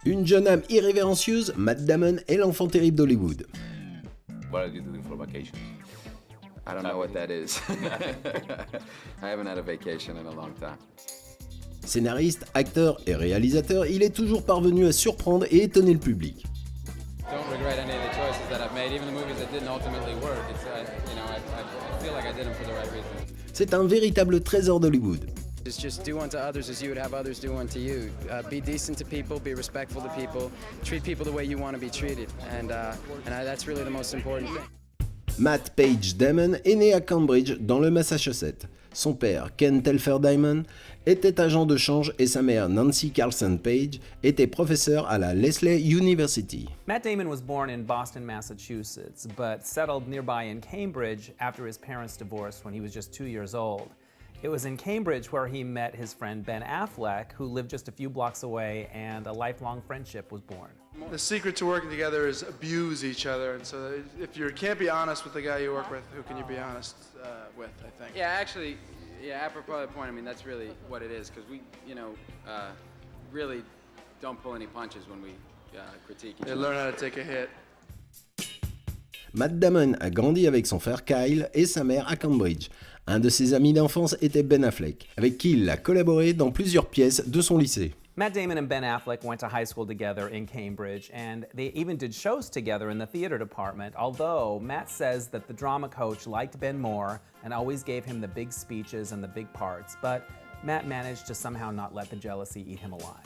Une jeune âme irrévérencieuse, Matt Damon est l'enfant terrible d'Hollywood. What are you doing for vacation? I don't know what that is. I haven't had a vacation in a long time. Scénariste, acteur et réalisateur, il est toujours parvenu à surprendre et étonner le public. Don't regret any of the choices that I've made, even the movies that didn't ultimately work. It's, I feel like I did them for the right reasons. C'est un véritable trésor d'Hollywood. Just do unto others as you would have others do unto you. Be decent to people, be respectful to people, treat people the way you want to be treated, and that's really the most important thing. Matt Page Damon est né à Cambridge, dans le Massachusetts. Son père, Ken Telfer Damon, était agent de change et sa mère, Nancy Carlson Page, était professeure à la Lesley University. Matt Damon was born in Boston, Massachusetts, but settled nearby in Cambridge after his parents divorced when he was just 2 years old. It was in Cambridge where he met his friend Ben Affleck, who lived just a few blocks away, and a lifelong friendship was born. The secret to working together is abuse each other, and so if you can't be honest with the guy you work with, who can you be honest with, I think. Yeah, actually, apropos of the point, I mean, that's really what it is, because we, really don't pull any punches when we critique each other. They learn how to take a hit. Matt Damon a grandi avec son frère Kyle et sa mère à Cambridge. Un de ses amis d'enfance était Ben Affleck, avec qui il a collaboré dans plusieurs pièces de son lycée. Matt Damon and Ben Affleck went to high school together in Cambridge, and they even did shows together in the theater department, although Matt says that the drama coach liked Ben more and always gave him the big speeches and the big parts, but Matt managed to somehow not let the jealousy eat him alive.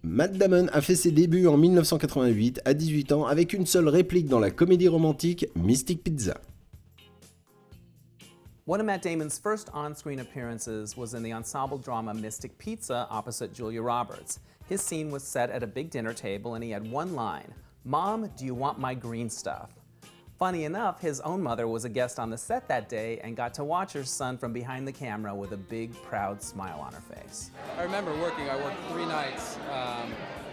Matt Damon a fait ses débuts en 1988 à 18 ans avec une seule réplique dans la comédie romantique Mystic Pizza. One of Matt Damon's first on-screen appearances was in the ensemble drama Mystic Pizza opposite Julia Roberts. His scene was set at a big dinner table and he had one line, "Mom, do you want my green stuff?" Funny enough, his own mother was a guest on the set that day and got to watch her son from behind the camera with a big, proud smile on her face. I remember I worked 3 nights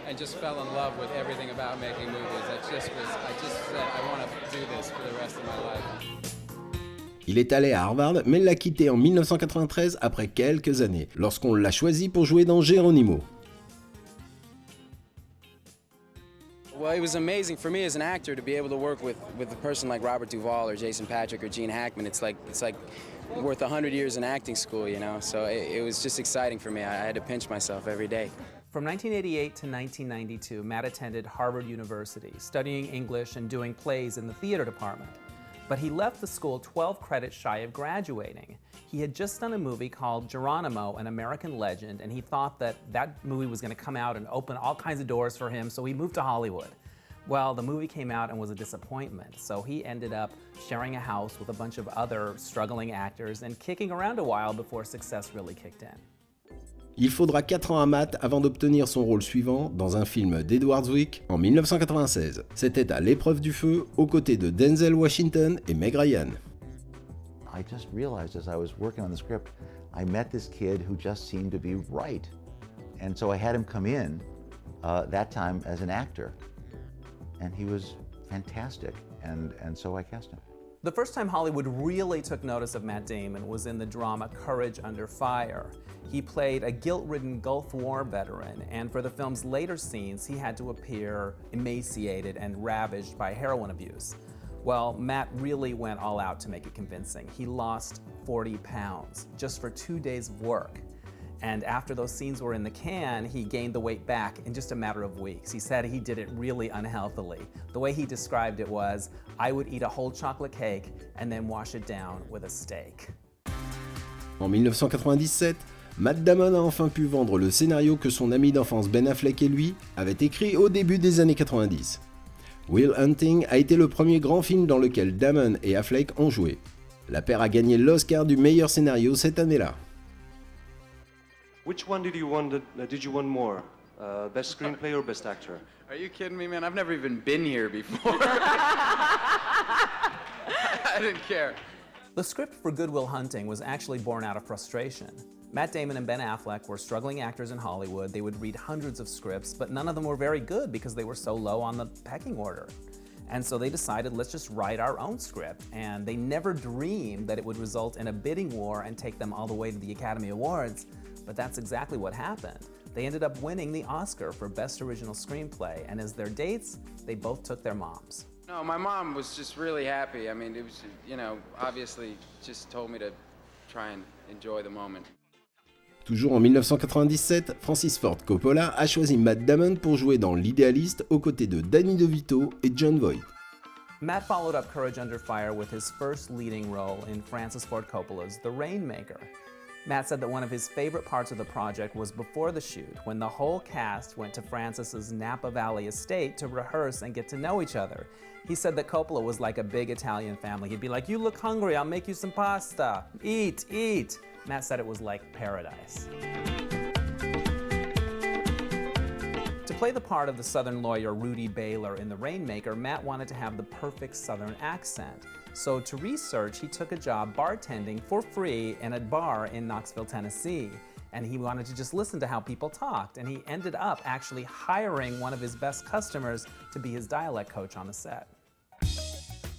and just fell in love with everything about making movies. I just said, I want to do this for the rest of my life. Il est allé à Harvard, mais l'a quitté en 1993 après quelques années, lorsqu'on l'a choisi pour jouer dans Geronimo. Well, it was amazing for me as an actor to be able to work with a person like Robert Duvall or Jason Patric or Gene Hackman. It's like worth 100 years in acting school, So it was just exciting for me. I had to pinch myself every day. From 1988 to 1992, Matt attended Harvard University, studying English and doing plays in the theater department. But he left the school 12 credits shy of graduating. He had just done a movie called Geronimo, an American Legend, and he thought that movie was going to come out and open all kinds of doors for him, so he moved to Hollywood. Well, the movie came out and was a disappointment, so he ended up sharing a house with a bunch of other struggling actors and kicking around a while before success really kicked in. Il faudra 4 ans à Matt avant d'obtenir son rôle suivant dans un film d'Edward Zwick en 1996. C'était à L'épreuve du feu, aux côtés de Denzel Washington et Meg Ryan. I just realized as I was working on the script, I met this kid who just seemed to be right. And so I had him come in that time as an actor. And he was fantastic, and so I cast him. The first time Hollywood really took notice of Matt Damon was in the drama Courage Under Fire. He played a guilt-ridden Gulf War veteran, and for the film's later scenes, he had to appear emaciated and ravaged by heroin abuse. Well, Matt really went all out to make it convincing. He lost 40 pounds just for 2 days of work. And after those scenes were in the can, he gained the weight back in just a matter of weeks. He said he did it really unhealthily. The way he described it was, I would eat a whole chocolate cake and then wash it down with a steak. En 1997, Matt Damon a enfin pu vendre le scénario que son ami d'enfance Ben Affleck et lui avaient écrit au début des années 90. Will Hunting a été le premier grand film dans lequel Damon et Affleck ont joué. La paire a gagné l'Oscar du meilleur scénario cette année-là. Which one did you want more? Best screenplay or best actor? Are you kidding me, man? I've never even been here before. I didn't care. The script for Good Will Hunting was actually born out of frustration. Matt Damon and Ben Affleck were struggling actors in Hollywood. They would read hundreds of scripts, but none of them were very good because they were so low on the pecking order. And so they decided, let's just write our own script. And they never dreamed that it would result in a bidding war and take them all the way to the Academy Awards. But that's exactly what happened. They ended up winning the Oscar for Best Original Screenplay, and as their dates, they both took their moms. No, my mom was just really happy. I mean, it was, you know, obviously just told me to try and enjoy the moment. Toujours en 1997, Francis Ford Coppola a choisi Matt Damon pour jouer dans L'Idéaliste aux côtés de Danny DeVito et Jon Voight. Matt followed up Courage Under Fire with his first leading role in Francis Ford Coppola's The Rainmaker. Matt said that one of his favorite parts of the project was before the shoot, when the whole cast went to Francis's Napa Valley estate to rehearse and get to know each other. He said that Coppola was like a big Italian family. He'd be like, "You look hungry, I'll make you some pasta. Eat, eat." Matt said it was like paradise. To play the part of the Southern lawyer Rudy Baylor in The Rainmaker, Matt wanted to have the perfect Southern accent. So to research, he took a job bartending for free in a bar in Knoxville, Tennessee. And he wanted to just listen to how people talked. And he ended up actually hiring one of his best customers to be his dialect coach on the set.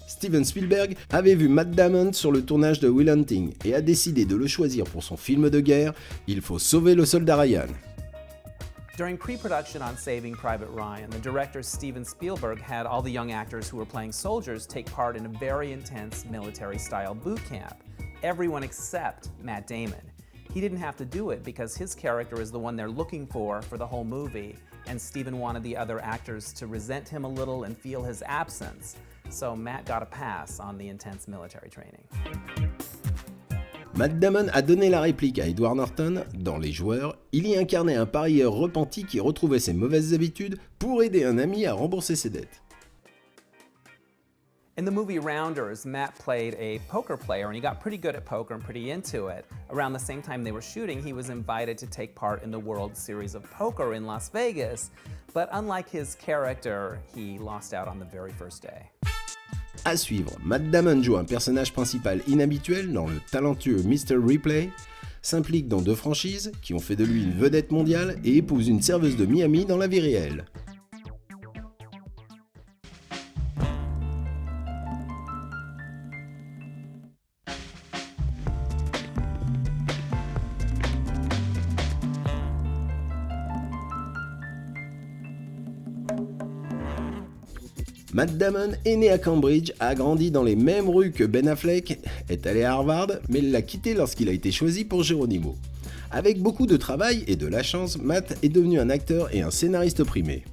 Steven Spielberg avait vu Matt Damon sur le tournage de Will Hunting et a décidé de le choisir pour son film de guerre Il faut sauver le soldat Ryan. During pre-production on Saving Private Ryan, the director Steven Spielberg had all the young actors who were playing soldiers take part in a very intense military-style boot camp. Everyone except Matt Damon. He didn't have to do it because his character is the one they're looking for the whole movie, and Steven wanted the other actors to resent him a little and feel his absence. So Matt got a pass on the intense military training. Matt Damon a donné la réplique à Edward Norton. Dans Les Joueurs, il y incarnait un parieur repenti qui retrouvait ses mauvaises habitudes pour aider un ami à rembourser ses dettes. In the movie Rounders, Matt played a poker player and he got pretty good at poker and pretty into it. Around the same time they were shooting, he was invited to take part in the World Series of Poker in Las Vegas. But unlike his character, he lost out on the very first day. À suivre, Matt Damon joue un personnage principal inhabituel dans le talentueux Mr. Ripley, s'implique dans 2 franchises qui ont fait de lui une vedette mondiale et épouse une serveuse de Miami dans la vie réelle. Matt Damon est né à Cambridge, a grandi dans les mêmes rues que Ben Affleck, est allé à Harvard, mais l'a quitté lorsqu'il a été choisi pour Geronimo. Avec beaucoup de travail et de la chance, Matt est devenu un acteur et un scénariste primé.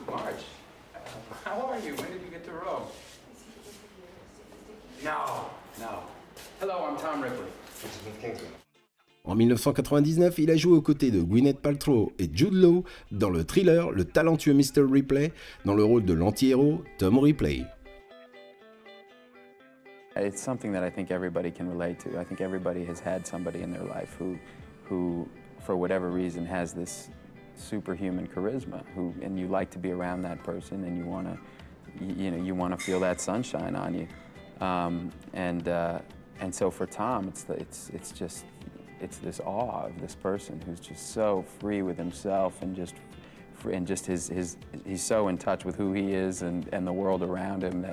Marge, how are you? When did you get to Rome? No. Hello, I'm Tom Ripley. En 1999, il a joué aux côtés de Gwyneth Paltrow et Jude Law dans le thriller Le talentueux Mr. Ripley, dans le rôle de l'anti-héros Tom Ripley. It's something that I think everybody can relate to. I think everybody has had somebody in their life who for whatever reason, has this superhuman charisma, and you like to be around that person, and you want to feel that sunshine on you. And so for Tom, it's this awe of this person who's just so free with himself and he's so in touch with who he is and the world around him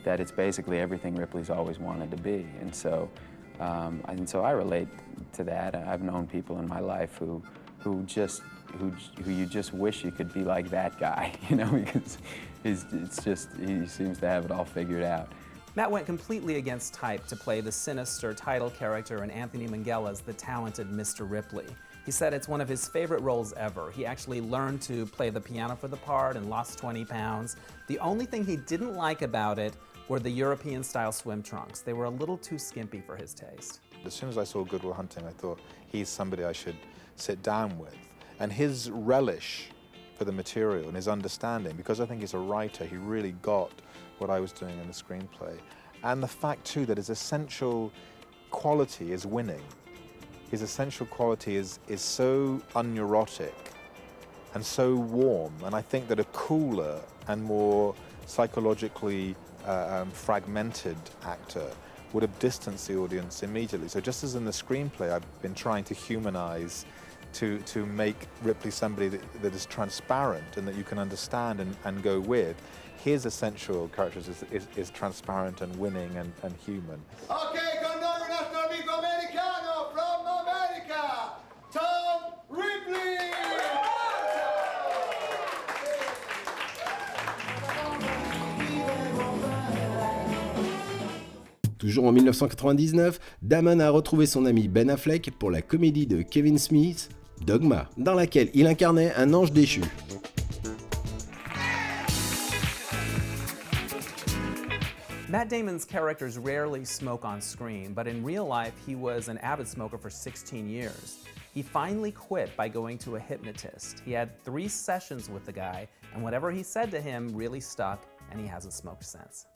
that it's basically everything Ripley's always wanted to be. And so I relate to that. I've known people in my life who you just wish you could be like that guy, because he seems to have it all figured out. Matt went completely against type to play the sinister title character in Anthony Minghella's The Talented Mr. Ripley. He said it's one of his favorite roles ever. He actually learned to play the piano for the part and lost 20 pounds. The only thing he didn't like about it were the European-style swim trunks. They were a little too skimpy for his taste. As soon as I saw Good Will Hunting, I thought, he's somebody I should sit down with. And his relish for the material and his understanding, because I think he's a writer, he really got what I was doing in the screenplay. And the fact, too, that his essential quality is winning. His essential quality is so unneurotic and so warm. And I think that a cooler and more psychologically fragmented actor would have distanced the audience immediately. So just as in the screenplay, I've been trying to humanize, to make Ripley somebody that is transparent and that you can understand and go with. His essential characteristic is transparent and winning and human. Okay, con noi un altro amico americano from America, Tom Toujours en 1999, Damon a retrouvé son ami Ben Affleck pour la comédie de Kevin Smith, Dogma, dans laquelle il incarnait un ange déchu. Matt Damon's characters rarely smoke on screen, but in real life, he was an avid smoker for 16 years. He finally quit by going to a hypnotist. He had 3 sessions with the guy, and whatever he said to him really stuck, and he hasn't smoked since.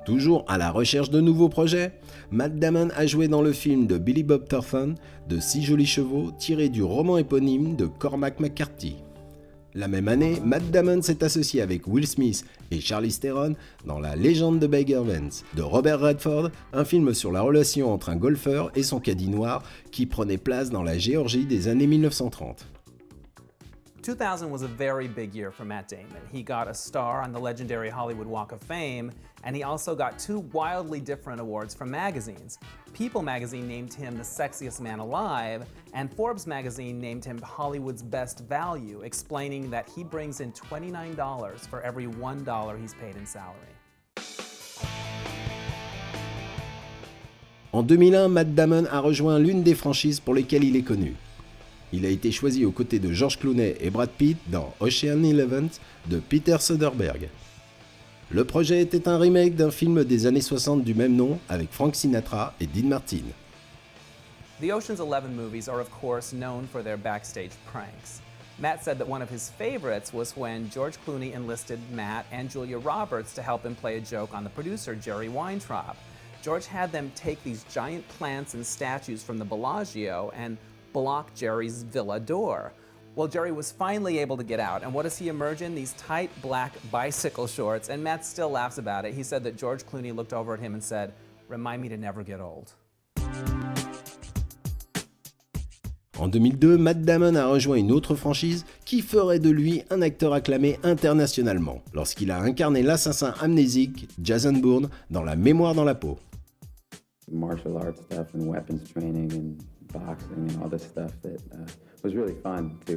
Toujours à la recherche de nouveaux projets, Matt Damon a joué dans le film de Billy Bob Thornton, de 6 jolis chevaux, tiré du roman éponyme de Cormac McCarthy. La même année, Matt Damon s'est associé avec Will Smith et Charlize Theron dans La légende de Bagger Vance de Robert Redford, un film sur la relation entre un golfeur et son caddie noir qui prenait place dans la Géorgie des années 1930. 2000 was a very big year for Matt Damon. He got a star on the legendary Hollywood Walk of Fame, and he also got 2 wildly different awards from magazines. People magazine named him the sexiest man alive, and Forbes magazine named him Hollywood's best value, explaining that he brings in $29 for every $1 he's paid in salary. En 2001, Matt Damon a rejoint l'une des franchises pour lesquelles il est connu. Il a été choisi aux côtés de George Clooney et Brad Pitt dans Ocean's 11 de Peter Soderbergh. Le projet était un remake d'un film des années 60 du même nom avec Frank Sinatra et Dean Martin. The Ocean's 11 movies are of course known for their backstage pranks. Matt said that one of his favorites was when George Clooney enlisted Matt and Julia Roberts to help him play a joke on the producer Jerry Weintraub. George had them take these giant plants and statues from the Bellagio and block Jerry's villa door. Well, Jerry was finally able to get out, and what does he emerge in? These tight black bicycle shorts, and Matt still laughs about it. He said that George Clooney looked over at him and said, "Remind me to never get old." En 2002, Matt Damon a rejoint une autre franchise qui ferait de lui un acteur acclamé internationalement, lorsqu'il a incarné l'assassin amnésique Jason Bourne dans La mémoire dans la peau. Martial arts stuff and weapons training and boxing and all this stuff that was really fun to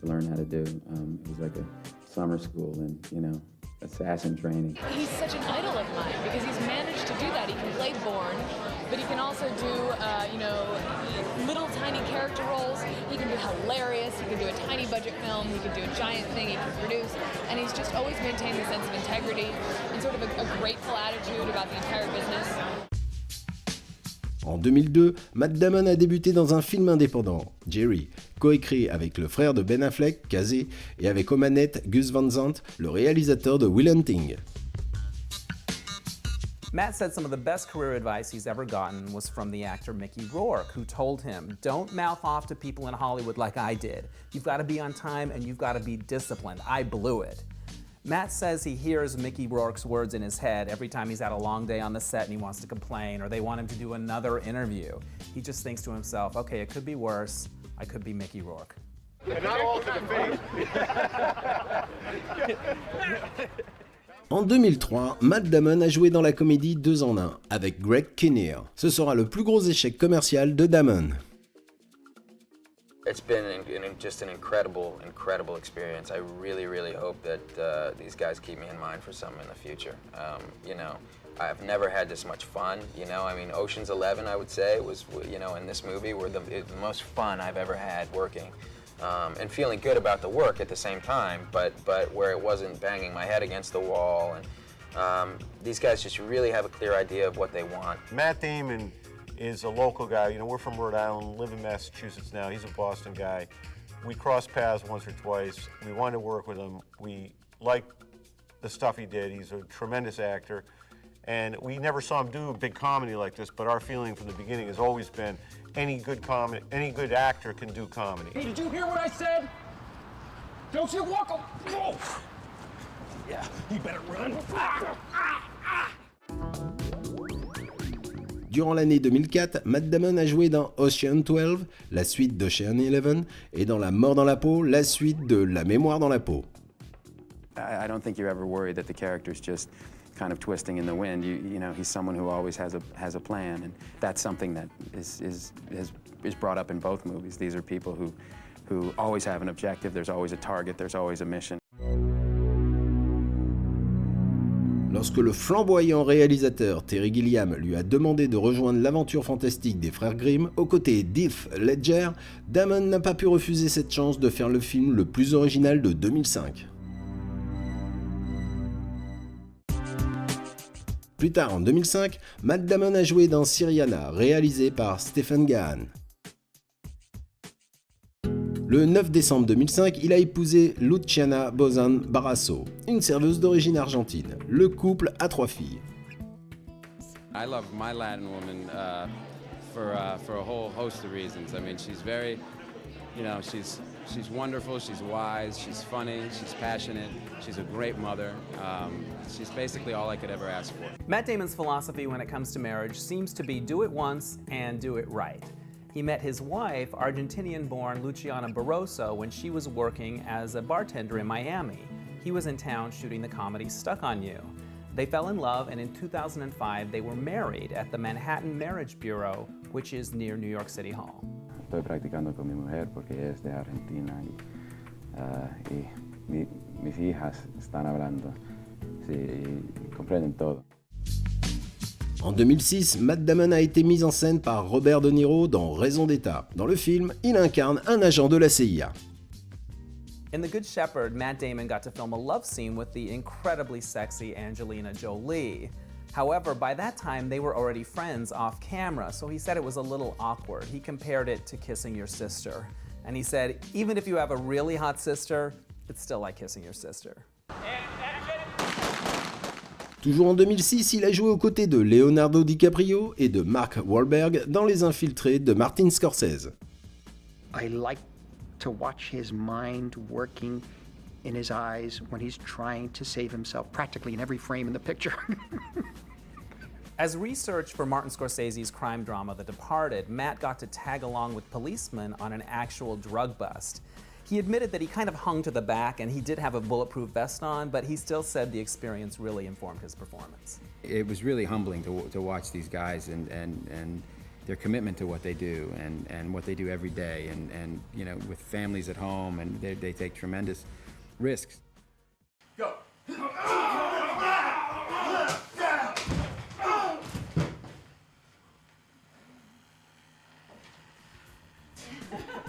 learn how to do. It was like a summer school and, you know, assassin training. He's such an idol of mine because he's managed to do that. He can play Bourne, but he can also do, you know, little tiny character roles. He can be hilarious. He can do a tiny budget film. He can do a giant thing. He can produce. And he's just always maintained a sense of integrity and sort of a grateful attitude about the entire business. En 2002, Matt Damon a débuté dans un film indépendant, Jerry, coécrit avec le frère de Ben Affleck, Casey, et avec aux manettes Gus Van Sant, le réalisateur de Will Hunting. Matt said some of the best career advice he's ever gotten was from the actor Mickey Rourke, who told him, "Don't mouth off to people in Hollywood like I did. You've got to be on time and you've got to be disciplined. I blew it." Matt says he hears Mickey Rourke's words in his head every time he's had a long day on the set and he wants to complain, or they want him to do another interview. He just thinks to himself, okay, it could be worse. I could be Mickey Rourke. And not all to the face. En 2003, Matt Damon a joué dans la comédie 2 en 1 avec Greg Kinnear. Ce sera le plus gros échec commercial de Damon. It's been just an incredible experience. I really hope that these guys keep me in mind for some in the future. You know, I've never had this much fun. You know, I mean, Ocean's 11, I would say, was, you know, in this movie were the most fun I've ever had working. And feeling good about the work at the same time, but where it wasn't banging my head against the wall. And these guys just really have a clear idea of what they want. Matt Damon is a local guy. You know, we're from Rhode Island, live in Massachusetts now. He's a Boston guy. We crossed paths once or twice. We wanted to work with him. We liked the stuff he did. He's a tremendous actor. And we never saw him do a big comedy like this, but our feeling from the beginning has always been any good actor can do comedy. Hey, did you hear what I said? Don't you walk go! Yeah, you better run. Durant l'année 2004, Matt Damon a joué dans Ocean 12, la suite d'Ocean 11, et dans La mort dans la peau, la suite de La mémoire dans la peau. I don't think you're ever worried that the character's just kind of twisting in the wind. You know, he's someone who always has a plan, and that's something that is brought up in both movies. These are people who always have an objective. There's always a target. There's always a mission. Lorsque le flamboyant réalisateur Terry Gilliam lui a demandé de rejoindre l'aventure fantastique des frères Grimm aux côtés d'Heath Ledger, Damon n'a pas pu refuser cette chance de faire le film le plus original de 2005. Plus tard, en 2005, Matt Damon a joué dans Syriana, réalisé par Stephen Gahan. Le 9 décembre 2005, il a épousé Luciana Bozan Barrasso, une serveuse d'origine argentine. Le couple a 3 filles. I love my Latin woman for a whole host of reasons. I mean, she's very, you know, she's wonderful, she's wise, she's funny, she's passionate, she's a great mother. She's basically all I could ever ask for. Matt Damon's philosophy when it comes to marriage seems to be do it once and do it right. He met his wife, Argentinian-born Luciana Barroso, when she was working as a bartender in Miami. He was in town shooting the comedy Stuck on You. They fell in love, and in 2005, they were married at the Manhattan Marriage Bureau, which is near New York City Hall. Estoy practicando con mi mujer porque ella es de Argentina y mis hijas están hablando, sí, y comprenden todo. En 2006, Matt Damon a été mis en scène par Robert De Niro dans Raison d'État. Dans le film, il incarne un agent de la CIA. In The Good Shepherd, Matt Damon got to film a love scene with the incredibly sexy Angelina Jolie. However, by that time, they were already friends off camera, so he said it was a little awkward. He compared it to kissing your sister. And he said, even if you have a really hot sister, it's still like kissing your sister. Toujours en 2006, il a joué aux côtés de Leonardo DiCaprio et de Mark Wahlberg dans Les Infiltrés de Martin Scorsese. I like to watch his mind working in his eyes when he's trying to save himself practically in every frame in the picture. As research for Martin Scorsese's crime drama The Departed, Matt got to tag along with policemen on an actual drug bust. He admitted that he kind of hung to the back and he did have a bulletproof vest on, but he still said the experience really informed his performance. It was really humbling to watch these guys and their commitment to what they do and what they do every day and you know, with families at home, and they take tremendous risks. Go.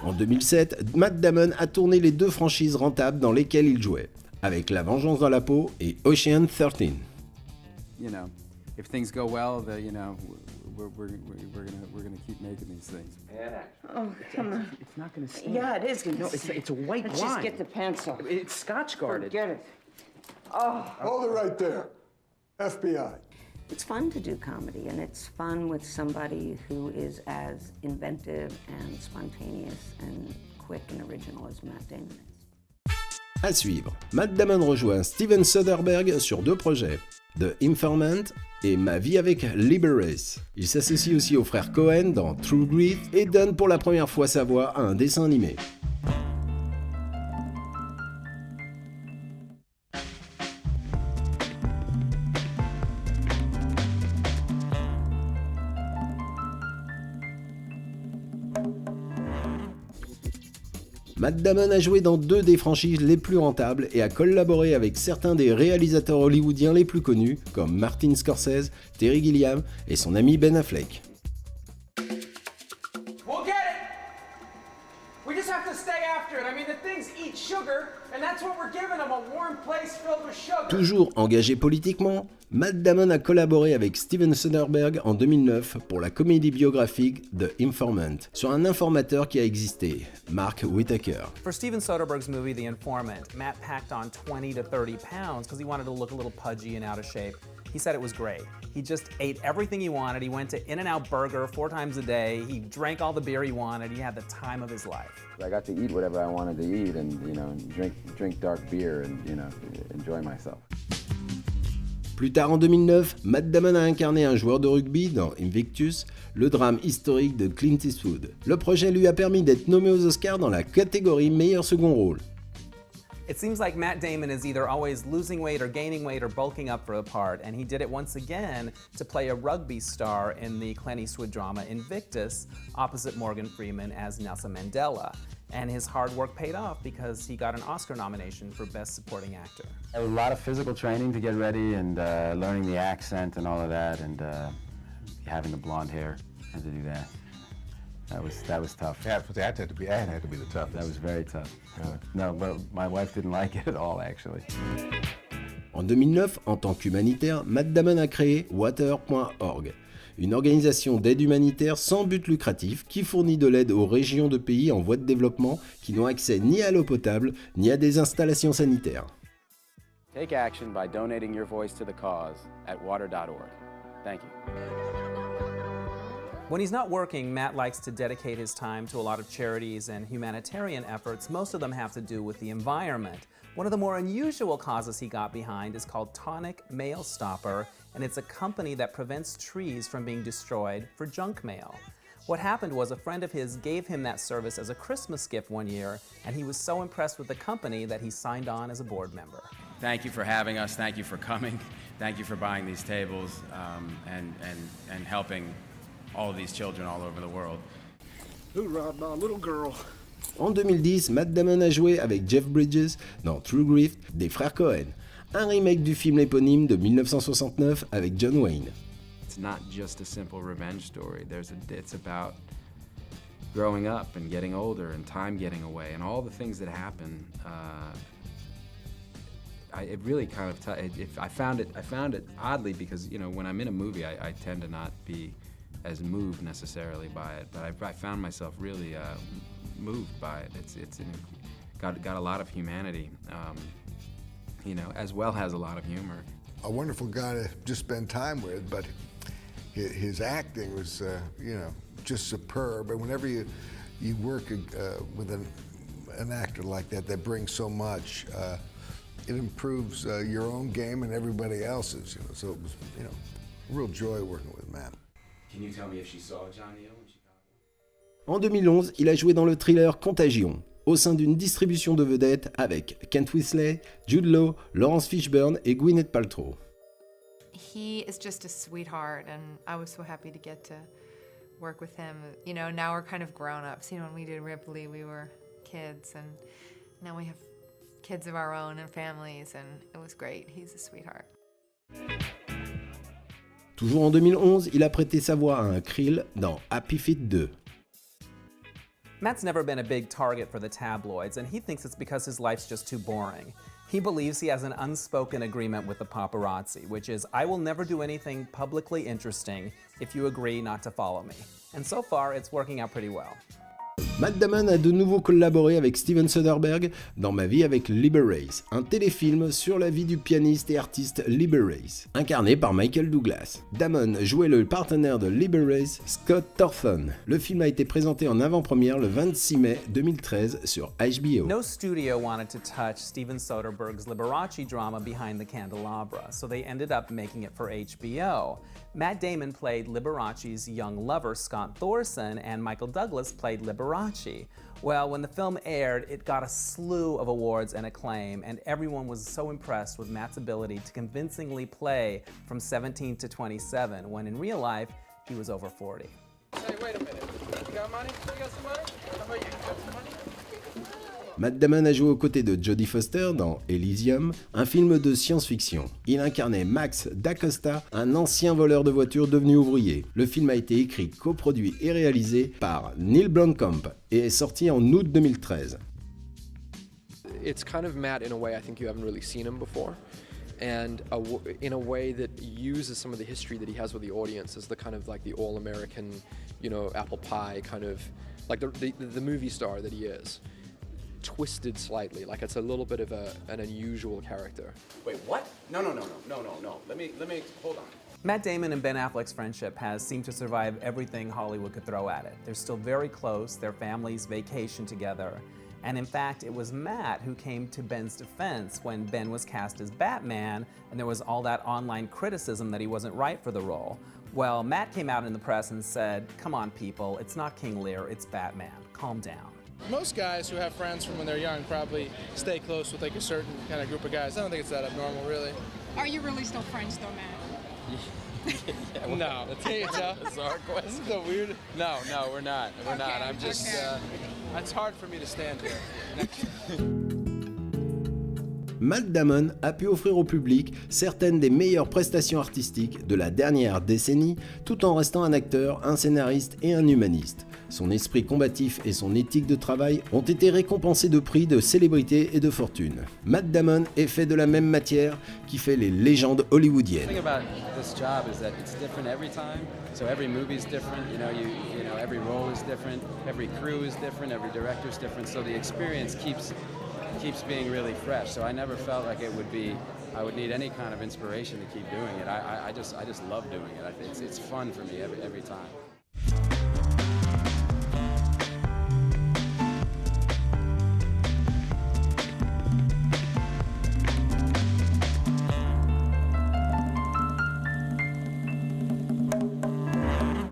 En 2007, Matt Damon a tourné les 2 franchises rentables dans lesquelles il jouait, avec La Vengeance dans la peau et Ocean 13. You know, if things go well, you know, we're gonna keep making these things. Oh, come on. It's not going to sting. Yeah, it is gonna No, sting. it's a white Let's wine. just get the pencil. It's Scotch guarded. Forget it. Oh. Hold it right there. FBI. It's fun to do comedy, and it's fun with somebody who is as inventive and spontaneous and quick and original as Matt Damon is. À suivre, Matt Damon rejoint Steven Soderbergh sur 2 projets, The Informant et Ma vie avec Liberace. Il s'associe aussi aux frères Cohen dans True Grit et donne pour la première fois sa voix à un dessin animé. Matt Damon a joué dans 2 des franchises les plus rentables et a collaboré avec certains des réalisateurs hollywoodiens les plus connus, comme Martin Scorsese, Terry Gilliam et son ami Ben Affleck. We'll get it! We just have to stay after it. I mean, the things eat sugar, and that's what we're giving them, a warm place filled with sugar. Toujours engagé politiquement, Matt Damon a collaboré avec Steven Soderbergh en 2009 pour la comédie biographique The Informant, sur un informateur qui a existé, Mark Whitaker. For Steven Soderbergh's movie The Informant, Matt packed on 20 to 30 pounds because he wanted to look a little pudgy and out of shape. He said it was great. He just ate everything he wanted. He went to In-N-Out Burger 4 times a day. He drank all the beer he wanted. He had the time of his life. I got to eat whatever I wanted to eat and, you know, drink dark beer and, you know, enjoy myself. Plus tard en 2009, Matt Damon a incarné un joueur de rugby dans Invictus, le drame historique de Clint Eastwood. Le projet lui a permis d'être nommé aux Oscars dans la catégorie meilleur second rôle. It seems like Matt Damon is either always losing weight or gaining weight or bulking up for the part, and he did it once again to play a rugby star in the Clint Eastwood drama Invictus, opposite Morgan Freeman as Nelson Mandela. And his hard work paid off because he got an Oscar nomination for Best Supporting Actor. A lot of physical training to get ready and learning the accent and all of that, and having the blonde hair and to do that. That was tough. Yeah, that had to be the toughest. That was very tough. No, but my wife didn't like it at all, actually. En 2009, en tant qu'humanitaire, Matt Damon a créé Water.org, une organisation d'aide humanitaire sans but lucratif qui fournit de l'aide aux régions de pays en voie de développement qui n'ont accès ni à l'eau potable ni à des installations sanitaires. Take action by donating your voice to the cause at water.org. Thank you. When he's not working, Matt likes to dedicate his time to a lot of charities and humanitarian efforts. Most of them have to do with the environment. One of the more unusual causes he got behind is called Tonic Mail Stopper, and it's a company that prevents trees from being destroyed for junk mail. What happened was a friend of his gave him that service as a Christmas gift one year, and he was so impressed with the company that he signed on as a board member. Thank you for having us. Thank you for coming. Thank you for buying these tables and helping all of these children all over the world. Who robbed my little girl? En 2010, Matt Damon a joué avec Jeff Bridges dans True Grit des frères Coen, un remake du film éponyme de 1969 avec John Wayne. It's not just a simple revenge story. It's about growing up and getting older and time getting away and all the things that happen. It really kind of I found it oddly because when I'm in a movie I tend to not be as moved necessarily by it, but I found myself really moved by it. It's got a lot of humanity, as well as a lot of humor. A wonderful guy to just spend time with, but his acting was, just superb. And whenever you work with an actor like that brings so much, it improves your own game and everybody else's. So it was, a real joy working with Matt. Can you tell me if she saw Johnny O in Chicago? En 2011, il a joué dans le thriller Contagion, au sein d'une distribution de vedettes avec Kent Winslet, Jude Law, Laurence Fishburne et Gwyneth Paltrow. He is just a sweetheart, and I was so happy to get to work with him. Now we're kind of grown-ups. When we did Ripley, we were kids, and now we have kids of our own and families, and it was great. He's a sweetheart. Toujours en 2011, il a prêté sa voix à un Krill dans Happy Feet 2. Matt's never been a big target for the tabloids, and he thinks it's because his life's just too boring. He believes he has an unspoken agreement with the paparazzi, which is, I will never do anything publicly interesting if you agree not to follow me. And so far, it's working out pretty well. Matt Damon a de nouveau collaboré avec Steven Soderbergh dans Ma vie avec Liberace, un téléfilm sur la vie du pianiste et artiste Liberace, incarné par Michael Douglas. Damon jouait le partenaire de Liberace, Scott Thornton. Le film a été présenté en avant-première le 26 mai 2013 sur HBO. No studio wanted to touch Steven Soderbergh's Liberace drama Behind the Candelabra, so they ended up making it for HBO. Matt Damon played Liberace's young lover, Scott Thorson, and Michael Douglas played Liberace. Well, when the film aired, it got a slew of awards and acclaim, and everyone was so impressed with Matt's ability to convincingly play from 17 to 27, when in real life, he was over 40. Hey, wait a minute. You got money? You got some money? How about you? Got some money? Matt Damon a joué aux côtés de Jodie Foster dans Elysium, un film de science-fiction. Il incarnait Max d'Acosta, un ancien voleur de voitures devenu ouvrier. Le film a été écrit, coproduit et réalisé par Neil Blomkamp et est sorti en août 2013. It's kind of Matt in a way I think you haven't really seen him before, and in a way that uses some of the history that he has with the audience as the kind of like the all-American, apple pie kind of, like the movie star that he is. Twisted slightly, like it's a little bit of an unusual character. Wait, what? No. Let me hold on. Matt Damon and Ben Affleck's friendship has seemed to survive everything Hollywood could throw at it. They're still very close, their families vacation together, and in fact, it was Matt who came to Ben's defense when Ben was cast as Batman, and there was all that online criticism that he wasn't right for the role. Well, Matt came out in the press and said, come on people, it's not King Lear, it's Batman, calm down. Most guys who have friends from when they're young probably stay close with like a certain kind of group of guys. I don't think it's that abnormal, really. Are you really still friends though, Matt? No. That's a hard question. This is so weird. No, we're not. We're not. I'm just, It's hard for me to stand here next to you. Matt Damon a pu offrir au public certaines des meilleures prestations artistiques de la dernière décennie, tout en restant un acteur, un scénariste et un humaniste. Son esprit combatif et son éthique de travail ont été récompensés de prix de célébrité et de fortune. Matt Damon est fait de la même matière qui fait les légendes hollywoodiennes. The thing about this job is that it's different every time. So every movie is different. You know, every role is different. Every crew is different. Every director is different. So the experience keeps being really fresh. So I never felt like I would need any kind of inspiration to keep doing it. I just love doing it. It's fun for me every time.